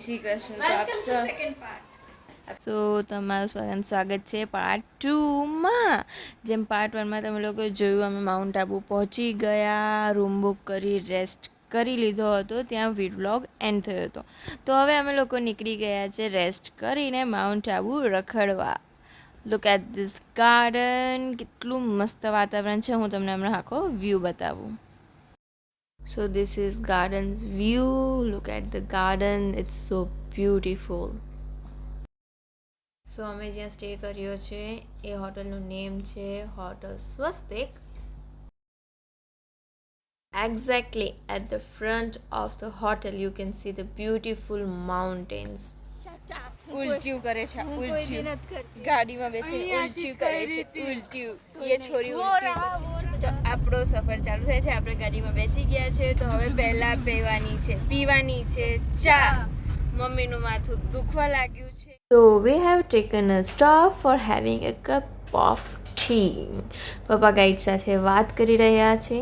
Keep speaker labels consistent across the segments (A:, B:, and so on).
A: શ્રી કૃષ્ણ. તો તમારું સ્વાગત છે પાર્ટ 2 માં. જેમ પાર્ટ 1 માં તમે લોકો જોયું, અમે માઉન્ટ આબુ પહોંચી ગયા, રૂમ બુક કરી રેસ્ટ કરી લીધો હતો, ત્યાં વ્લોગ એન્ડ થયો હતો. તો હવે અમે લોકો નીકળી ગયા છે રેસ્ટ કરીને માઉન્ટ આબુ રખડવા. લુક એટ ધીસ ગાર્ડન, કેટલું મસ્ત વાતાવરણ છે. હું તમને હમણાં આખો વ્યૂ બતાવું. So this is garden's view. Look at the garden. It's so beautiful. So અમે જ્યાં સ્ટે કર્યો છે એ હોટલનું નેમ છે hotel Swastik. Exactly at the front of the hotel you can see the beautiful mountains. ઉલટ્યું કરે છે, ઉલટ્યું ગાડીમાં બેસીને ઉલટ્યું કરે છે, ઉલટ્યું. એ છોરી ઉલટ્યું. તો આપણો સફર ચાલુ થાય છે. આપણે ગાડીમાં બેસી ગયા છે. તો હવે પહેલા પીવાની છે ચા. મમ્મીનું માથું દુખવા લાગ્યું છે. So we have taken a stop for having a cup of tea. પપ્પા ગાઈડ સાથે વાત કરી રહ્યા છે.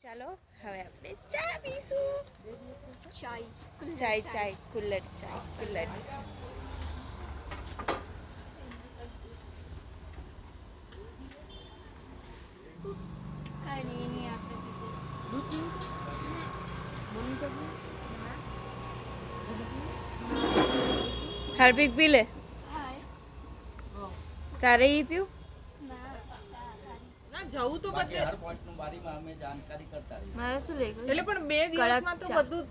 A: ચાલો હવે આપણે ચા પીશું. ચાય કુલ્લર ચાય. હાર્પિક પી લે. તારે ઈ પીવું?
B: જવું તો બધે હર પોઈન્ટ નું બારીમાં અમે જાણકારી કરતા રહીએ.
A: મારે શું લઈ ગયું?
B: એટલે પણ 2 દિવસમાં તો બધું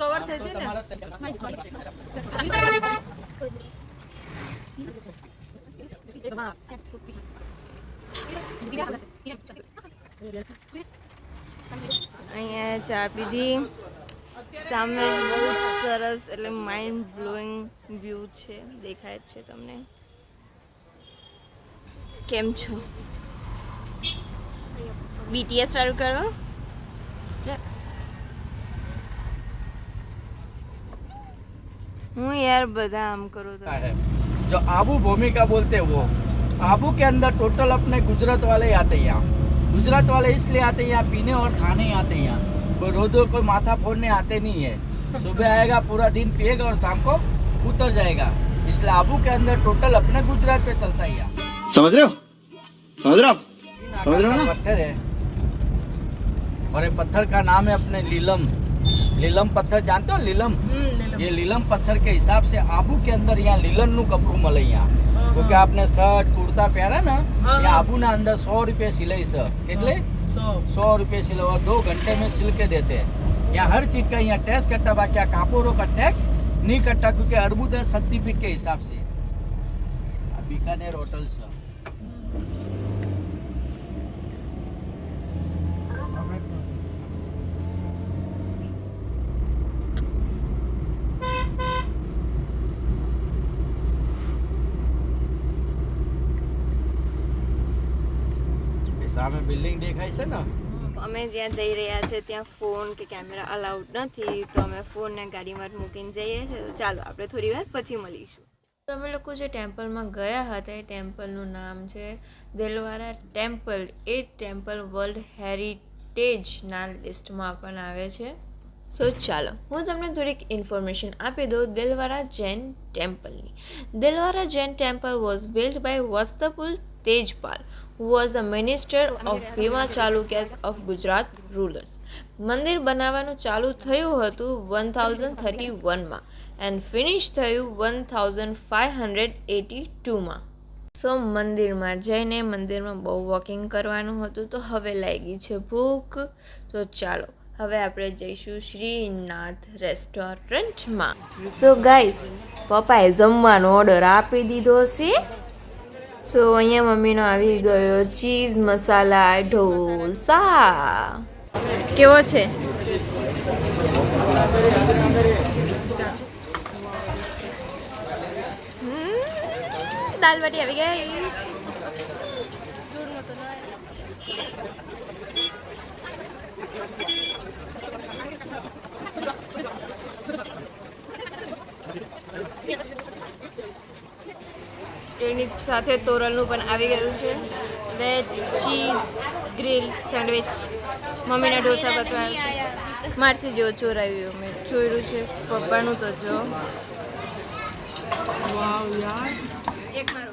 B: કવર થઈ જાય ને.
A: અહીંયા ચા પીધી. સામે બહુ સરસ, એટલે માઇન્ડ બ્લોઈંગ વ્યૂ છે, દેખાય જ છે તમને. કેમ છો? BTS ચાલુ કરો. હું યાર બધા આમ કરું तो
B: जो आबू भूमिका बोलते हैं वो आबू के अंदर टोटल अपने गुजरात वाले आते हैं यहाँ. गुजरात वाले इसलिए आते हैं यहाँ पीने और खाने आते हैं यहाँ. कोई रोज कोई माथा फोड़ने आते नहीं है. सुबह आएगा पूरा दिन पिएगा और शाम को उतर जाएगा. इसलिए आबू के अंदर टोटल अपने गुजरात पे चलता है यहाँ.
C: समझ रहे हो आप? समझ रहे हो ना?
B: पत्थर है और ये पत्थर का नाम है अपने लीलम पत्थर. जानते हो लीलम? ये लीलम पत्थर के हिसाब से आबू के अंदर यहाँ लीलन नु कपड़ू મળે यहाँ. क्योंकि आपने शर्ट कुर्ता पहना ना, यहाँ आबू ना अंदर 100 रुपये सिलाई से कितने 100 रुपये सिलाई और 2 घंटे में सिल के देते हैं. यहाँ हर चीज का यहाँ टैक्स कटता, बाकी कापोरों का टैक्स नहीं कटता क्योंकि अर्बुद है सर्टिफिकेट के हिसाब से. बीकानेर होटल से સામે બિલ્ડિંગ દેખાય છે ને.
A: અમે જ્યાં જઈ રહ્યા છે ત્યાં ફોન કે કેમેરા અલાઉડ નથી, તો અમે ફોનને ગાડીમાં મૂકીને જઈએ છીએ. તો ચાલો આપણે થોડી વાર પછી મળીશું. તો અમે લોકો જે ટેમ્પલમાં ગયા હતા એ ટેમ્પલનું નામ છે દિલવારા ટેમ્પલ. એ ટેમ્પલ વર્લ્ડ હેરિટેજના લિસ્ટમાં પણ આવે છે. સો ચાલો હું તમને થોડીક ઇન્ફોર્મેશન આપી દઉં દિલવારા જૈન ટેમ્પલની. Dilwara Jain temple was built by Vastupal Tejpal, who was a minister of Bhima Chalukyas of Gujarat rulers. મંદિર બનાવવાનું ચાલુ થયું હતું 1031માં એન્ડ ફિનિશ થયું 1582માં. સો મંદિરમાં જઈને મંદિરમાં બહુ વોકિંગ કરવાનું હતું, તો હવે લાગી છે ભૂખ. તો ચાલો હવે આપણે જઈશું શ્રીનાથ રેસ્ટોરન્ટમાં. સો ગાઈસ, પપ્પાએ જમવાનો ઓર્ડર આપી દીધો છે. સો અહીંયા મમ્મીનો આવી ગયો ચીઝ મસાલા ઢોસા. કેવો છે? દાલ બાટી આવી ગઈ. એની સાથે તોરલનું પણ આવી ગયું છે. વેજ ચીઝ ગ્રીલ સેન્ડવિચ મમ્મીના ઢોસા બતાવ્યા છે મારથી જો ચોરાવ્યું મેં ચોર્યું છે પપ્પાનું તો જો
D: વાવ યાર
A: એક મારો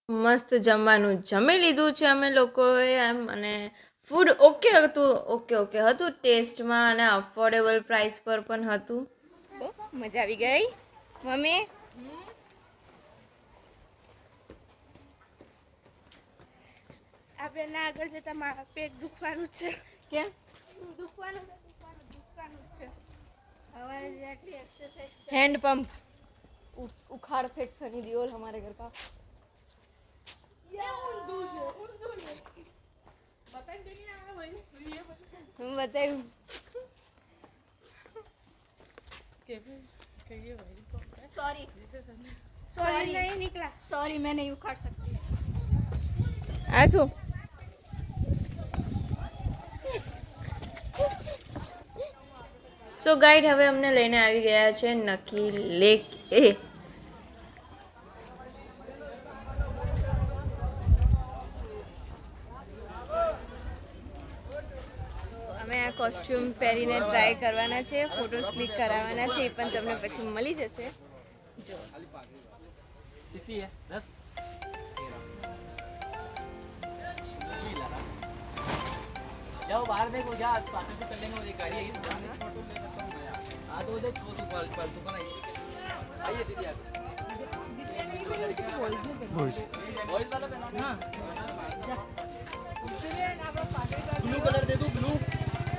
A: મસ્ત જમવાનું જમી લીધું છે અમે લોકોએ એમ અને ફૂડ ઓકે હતું ટેસ્ટમાં અને અફોર્ડેબલ પ્રાઇસ પર પણ હતું મજા આવી ગઈ મમ્મી
D: આપણે ના આગળ જતા મારા પેટ દુખવાનું છે
A: કેમ
D: દુખવાનું છે હવે જેટલી एक्सरसाइज
A: हैंड पंप उखाड़ फेंक सनी दियोल हमारे घर का
D: ये उर्दू છે बताइए नहीं आ रहा भाई ये
A: हम बताऊँ
D: सॉरी नहीं निकला सॉरी मैं नहीं उखाड़ सकती
A: आसू સો ગાઈડ હવે અમને લઈને આવી ગયા છે નકી લેક એ અમે આ કોસ્ટ્યુમ પહેરીને ટ્રાય કરવાના છે ફોટોસ ક્લિક કરાવવાના છે એ પણ તમને પછી મળી જશે જો
B: कितनी है 10 जाओ बाहर देखो जा आज पार्टी से कर लेंगे और एक गाड़ी आई फोटो ले सकता हूं मैं हां तो देख वो फालतू का नहीं आइए दीदी आप बॉयज वाला पहना हां ब्लू कलर दे दो ब्लू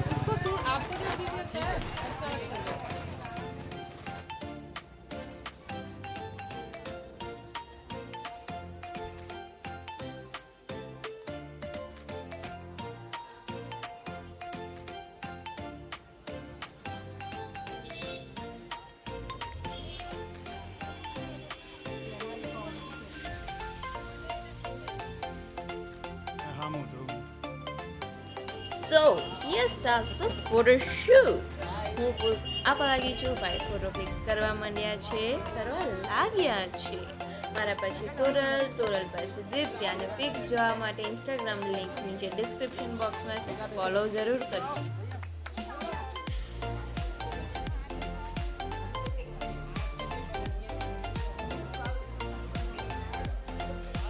D: उसको सूट आपको जो ठीक लगता है
A: So, here starts the photo shoot. હું પોઝ આપવા લાગી છું ભાઈ ફોટો ક્લિક કરવા લાગ્યા છે મારા પછી તોરલ પછી દિત્યા અને પિક્સ જોવા માટે ઇન્સ્ટાગ્રામ લિંક નીચે ડિસ્ક્રિપ્શન બોક્સમાં છે ફોલો જરૂર કરજો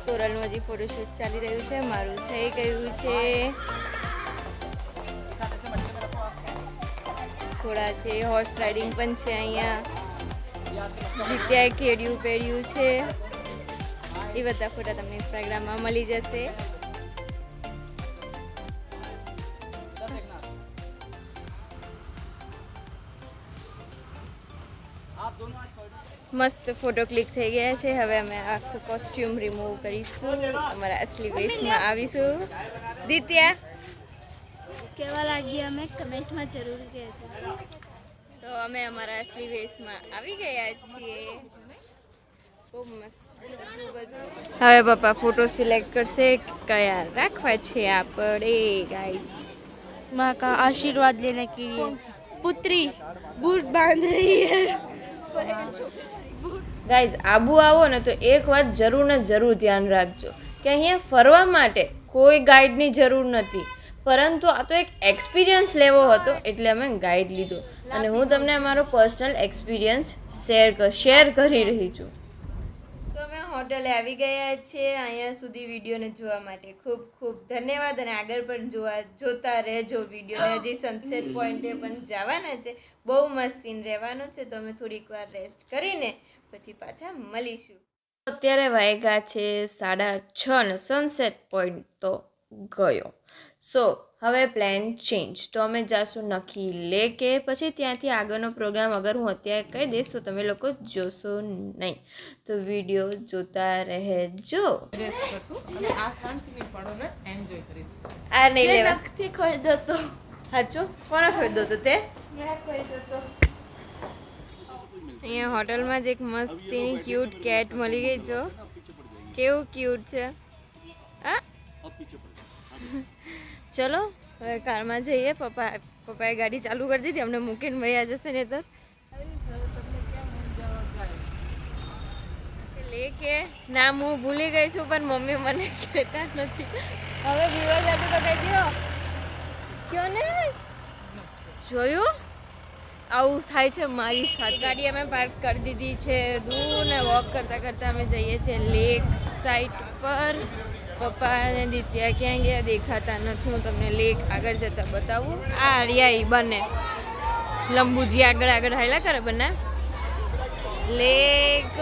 A: તોરલનું હજી ફોટોશૂટ ચાલી રહ્યું છે મારું થઈ ગયું છે ઘોડા છે હોર્સ રાઇડિંગ પણ છે અહીંયા વિદ્યાએ કેડિયું પહેર્યું છે એ બધા ફોટા તમને ઇન્સ્ટાગ્રામમાં મળી જશે મસ્ત ફોટો ક્લિક થઈ ગયા છે હવે અમે આખું કોસ્ટ્યુમ રિમૂવ કરીશું અમારા અસલી વેશમાં આવીશું દિત્યા
D: કેવા લાગી અમે કમેન્ટમાં જરૂર કહેજો
A: તો અમે અમારા અસલી વેશમાં આવી ગયા છીએ બહુ મસ્ત બધું હવે પપ્પા ફોટો સિલેક્ટ કરશે કયા રાખવા છે આપણે ગાઈસ
D: माँ का आशीर्वाद लेने के लिए पुत्री बूट बांध रही है
A: ગાઈઝ આબુ આવો ને તો એક વાત જરૂર ને જરૂર ધ્યાન રાખજો કે અહીંયા ફરવા માટે કોઈ ગાઈડની જરૂર નથી પરંતુ આ તો એક એક્સપિરિયન્સ લેવો હતો એટલે અમે ગાઈડ લીધો અને હું તમને અમારો પર્સનલ એક્સપિરિયન્સ શેર કરી રહી છું તો અમે હોટલે આવી ગયા છીએ અહીંયા સુધી વિડીયોને જોવા માટે ખૂબ ખૂબ ધન્યવાદ અને આગળ પણ જોતા રહેજો વિડીયોને હજી સનસેટ પોઈન્ટે પણ જવાના છે બહુ મસ્ત સીન રહેવાનો છે તો અમે થોડીક વાર રેસ્ટ કરીને પછી પાછા મળીશું અત્યારે વાગ્યા છે 6:30 ને સનસેટ પોઈન્ટ તો ગયો સો હવે પ્લાન ચેન્જ તો અમે જાશું નકી લેકે પછી ત્યાંથી આગળનો પ્રોગ્રામ અગર હું અત્યારે કહી દઈશ તો તમે લોકો જોશો નહીં તો વિડીયો જોતા રહેજો આ નહીં લેવા
D: નખથી ખોઈ તો
A: સાચું કોને ખરીદો તો તે
D: મેં ખોઈ તો
A: અહીંયા હોટલમાં જ એક મસ્તીની ક્યુટ કેટ મળી ગઈ જો કેવું ક્યુટ છે હા ચલો હવે કારમાં જઈએ. પપ્પાએ ગાડી ચાલુ કરી દીધી, અમને મૂકીને વયા જશે ને તો લેકે ના હું ભૂલી ગઈ છું પણ મમ્મી મને કહેતા નથી. હવે વિવા જાતું તો કહી દો કયો ને જોયું આવું થાય છે મારી સાથે. ગાડી અમે પાર્ક કરી દીધી છે દૂર ને વોક કરતાં કરતાં અમે જઈએ છીએ લેક સાઈડ પર. પપ્પા અને દિત્યા ક્યાં ગયા દેખાતા નથી. હું તમને લેક આગળ જતાં બતાવું. આ હરિયાઈ બને લંબુજી આગળ આગળ હાયલા કરે બને લેક.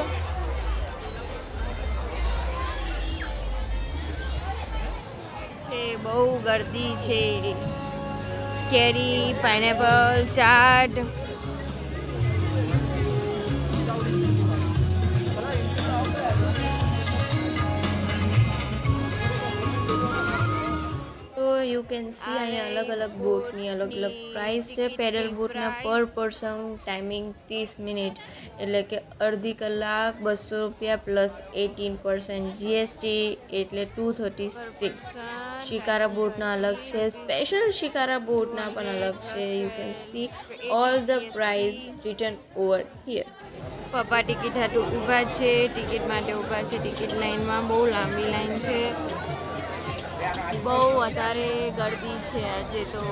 A: બહુ ગર્દી છે. કેરી પાઇનેપલ ચાટ તો યુ કેન સી અહીંયા અલગ અલગ બોટની અલગ અલગ પ્રાઇસ છે. પેડલ બોટના પર પર્સન ટાઈમિંગ 30 મિનિટ એટલે કે અડધી કલાક 200 રૂપિયા પ્લસ 18% જીએસટી એટલે 236. શિકારા બોટના અલગ છે. સ્પેશિયલ શિકારા બોટના પણ અલગ છે. You can see all the price return over here. પપ્પા ટિકિટ હાટું ઊભા છે. ટિકિટ માટે ઊભા છે. ટિકિટ લાઇનમાં બહુ લાંબી લાઈન છે. બહુ વધારે ગર્દી છે આજે તો.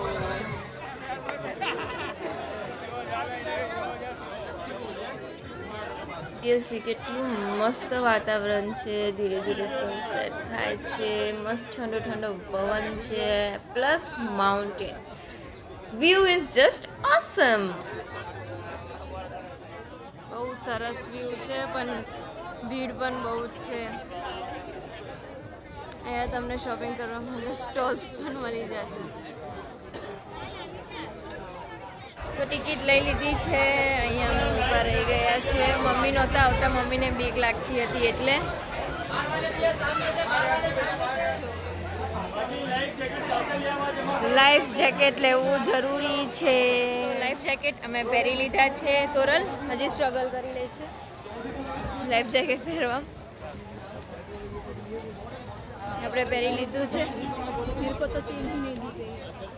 A: સિરિયસલી કેટલું મસ્ત વાતાવરણ છે. ધીરે ધીરે સનસેટ થાય છે. મસ્ત ઠંડો ઠંડો પવન છે plus mountain view is just awesome. બહુ સરસ વ્યૂ છે પણ ભીડ પણ બહુ જ છે. અહીંયા તમને શોપિંગ કરવા માટે સ્ટોલ્સ પણ મળી જશે. તો ટિકિટ લઈ લીધી છે. અહીંયા અમે ઊભા રહી ગયા છે. મમ્મી નહોતા આવતા. મમ્મીને બીક લાગતી હતી એટલે લાઈફ જેકેટ લેવું જરૂરી છે. લાઈફ જેકેટ અમે પહેરી લીધા છે. તોરલ હજી સ્ટ્રગલ કરી લે છે લાઈફ જેકેટ પહેરવા. આપણે પહેરી લીધું છે.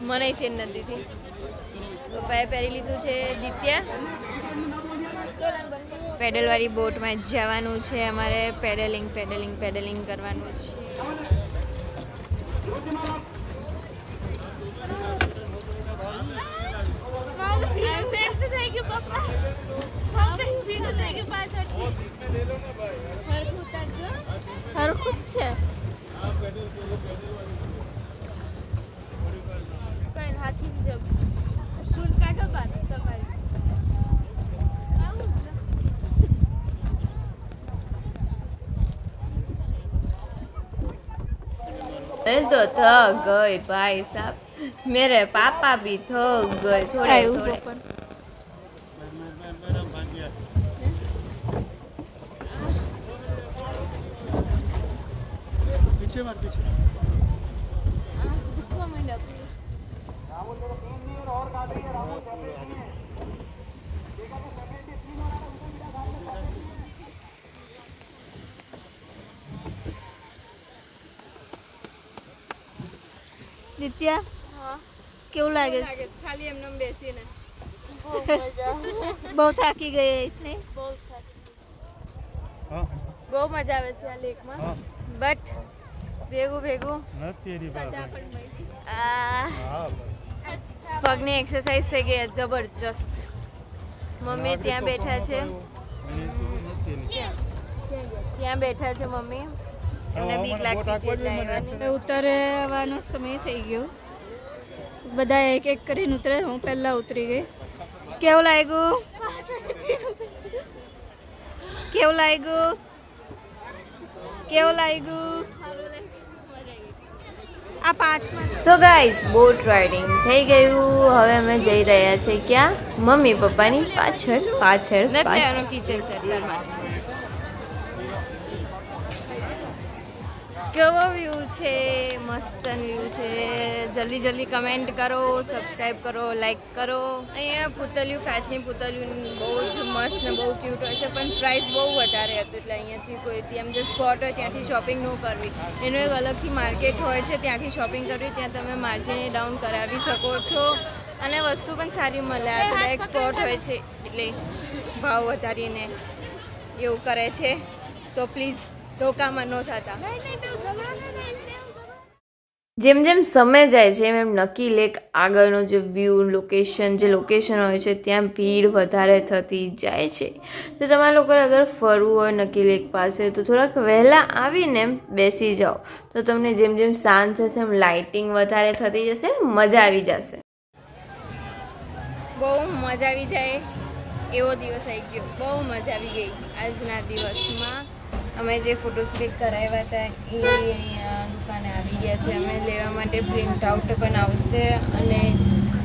A: મને ચેન નથી દીધી. પપ્પાએ પહેરી લીધું છે. દિત્યા પેડલવાળી બોટમાં જવાનું છે. અમારે પેડલિંગ કરવાનું છે. હરખું છે. હાથી જબ શૂટ કાઢો બાદ તમારી मैं तो थक गई भाई साहब. मेरे पापा भी थक गए थोड़े. पीछे बात पीछे
D: દિત્યા કેવું લાગે છે?
A: ખાલી એમને બેસીને
D: બહુ થાકી ગઈ इसने.
A: બહુ મજા આવે છે આ લેકમાં. બટ ભેગું પગની એક્સરસાઇઝ થઈ ગઈ જબરજસ્ત. મમ્મી ત્યાં બેઠા છે. મમ્મી એમને બીક લાગતી હતી એટલે આવ્યા.
D: ઉતરવાનો સમય થઈ ગયો. બધા એક એક કરીને ઉતરે. હું પહેલા ઉતરી ગઈ. કેવું લાગ્યું? આ 5માં.
A: સો ગાઈઝ બોટ રાઇડિંગ થઈ ગયું. હવે અમે જઈ રહ્યા છીએ ક્યાં? મમ્મી પપ્પાની પાછળ કિચન છે. કેવો વ્યૂ છે, મસ્ત વ્યૂ છે. જલ્દી જલ્દી કમેન્ટ કરો, સબસ્ક્રાઈબ કરો, લાઈક કરો. અહીંયા પૂતળિયું, કાચની પૂતળિયું બહુ જ મસ્ત ને બહુ ક્યુટ હોય છે, પણ પ્રાઇસ બહુ વધારે હતું, એટલે અહીંયાથી કોઈથી એમ જે સ્પોટ હોય ત્યાંથી શોપિંગ ન કરવી. એનું એક અલગથી માર્કેટ હોય છે, ત્યાંથી શોપિંગ કરવી. ત્યાં તમે માર્જિન ડાઉન કરાવી શકો છો અને વસ્તુ પણ સારી મળે. આ તો ડાયરેક્ટ સ્પોટ હોય છે, એટલે ભાવ વધારીને એવું કરે છે, તો પ્લીઝ ધોકામાં ન થતા. જેમ જેમ સમય જાય છે એમ નકી લેક આગળનો જે વ્યૂ લોકેશન હોય છે ત્યાં ભીડ વધારે થતી જાય છે. તો તમારા લોકોને અગર ફરવું હોય નકી લેક પાસે તો થોડાક વહેલા આવીને એમ બેસી જાઓ, તો તમને જેમ જેમ સાંજ થશે એમ લાઇટિંગ વધારે થતી જશે, મજા આવી જશે. બહુ મજા આવી જાય એવો દિવસ આવી ગયો, બહુ મજા આવી ગઈ આજના દિવસમાં. અમે જે ફોટોસ ક્લિક કરાવ્યા હતા એ અહીંયા દુકાને આવી ગયા છે. અમે લેવા માટે પ્રિન્ટ આઉટ પણ આવશે અને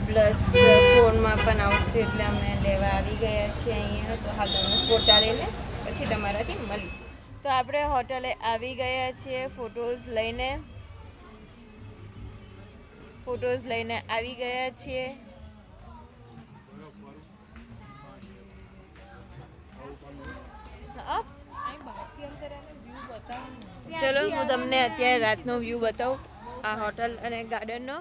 A: પ્લસ ફોનમાં પણ આવશે, એટલે અમે લેવા આવી ગયા છીએ અહીંયા. તો હાલ તમે ફોટા લઈને પછી તમારાથી મળીશું. તો આપણે હોટલે આવી ગયા છીએ ફોટોઝ લઈને આવી ગયા છીએ. ચલો હું તમને અત્યારે રાતનો વ્યૂ બતાવું આ હોટલ અને ગાર્ડનનો.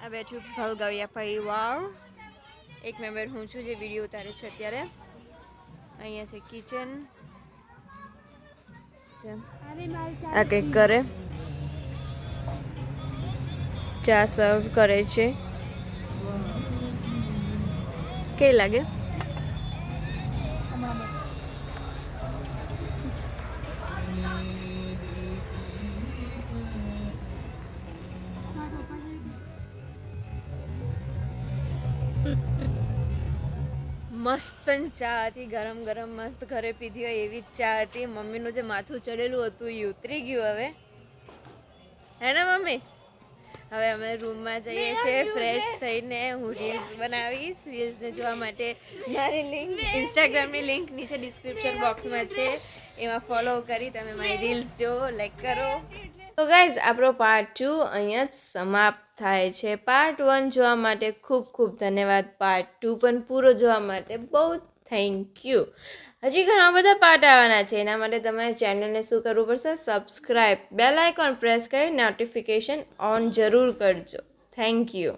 A: આ બેઠું ભલગરિયા પરિવાર. એક મેમ્બર હું છું જે વિડીયો ઉતારે છે અત્યારે. અહીંયા છે કિચન, આ કંઈક કરે, ચા સર્વ કરે છે. કેવી લાગે? મસ્ત ચા હતી, ગરમ ગરમ મસ્ત ઘરે પીધી હોય એવી જ ચા હતી. મમ્મીનું જે માથું ચડેલું હતું એ ઉતરી ગયું હવે, હે ને મમ્મી? હવે અમે રૂમમાં જઈએ છીએ ફ્રેશ થઈને. હું રીલ્સ બનાવીશ. રીલ્સને જોવા માટે મારી લિંક, ઇન્સ્ટાગ્રામની લિંક નીચે ડિસ્ક્રિપ્શન બોક્સમાં છે, એમાં ફોલો કરી તમે મારી રીલ્સ જુઓ, લાઈક કરો. તો ગાઈઝ આપણો પાર્ટ 2 અહીંયા જ સમાપ્ત થાય છે. પાર્ટ 1 જોવા માટે ખૂબ ખૂબ ધન્યવાદ. પાર્ટ 2 પણ પૂરો જોવા માટે બહુ થેન્ક યુ. હજી ઘણા બધા પાર્ટ આવવાના છે, એના માટે તમારે ચેનલને શું કરવું પડશે? સબસ્ક્રાઈબ, બેલ આઇકોન પ્રેસ કરી નોટિફિકેશન ઓન જરૂર કરજો. Thank you.